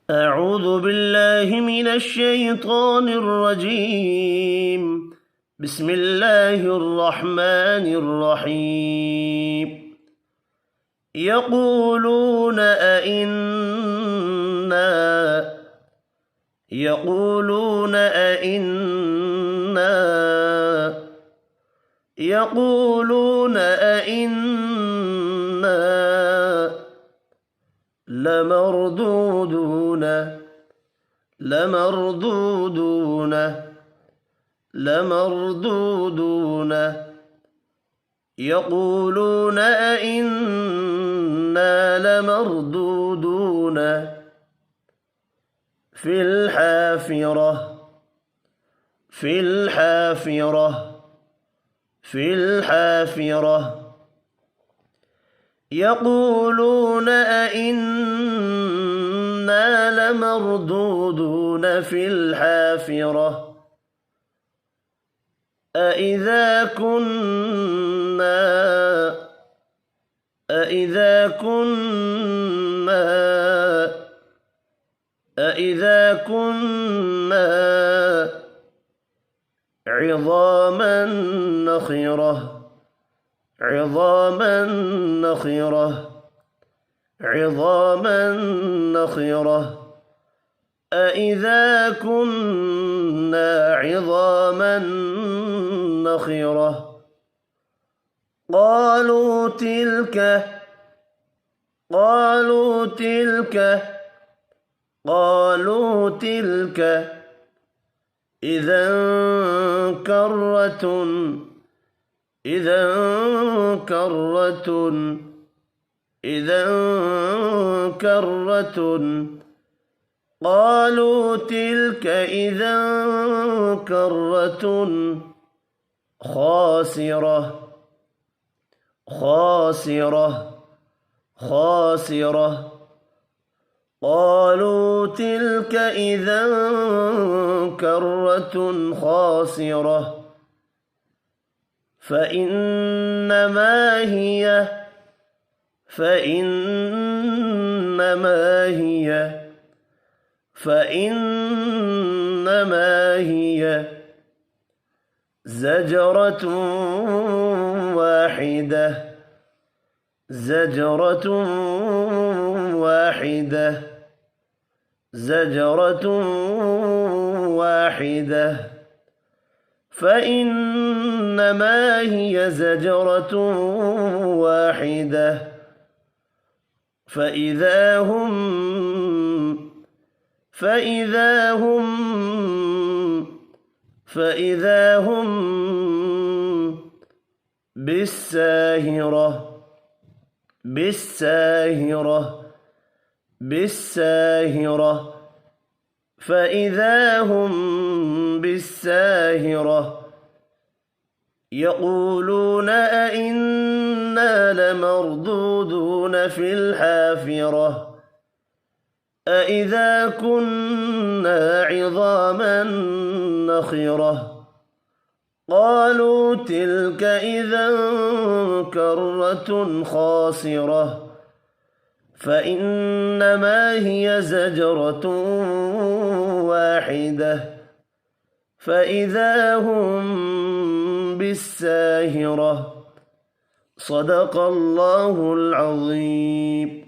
أعوذ بالله من الشيطان الرجيم. بسم الله الرحمن الرحيم. يقولون أئنا لمردودون يقولون أئنا لمردودون في الحافرة يقولون أئنا لمردودون في الحافرة أإذا كنا عظاما نخرة أإذا كنا عظاما نخرة قالوا تلك إذا كرة خاسرة قالوا تلك إذا كرة خاسرة فإنما هي زجرة واحدة فإذا هم بالساهرة يقولون أئنا لمردودون في الحافرة أإذا كنا عظاما نخرة قالوا تلك إذا كرة خاسرة فإنما هي زجرة واحدة فإذا هم بالساهرة. صدق الله العظيم.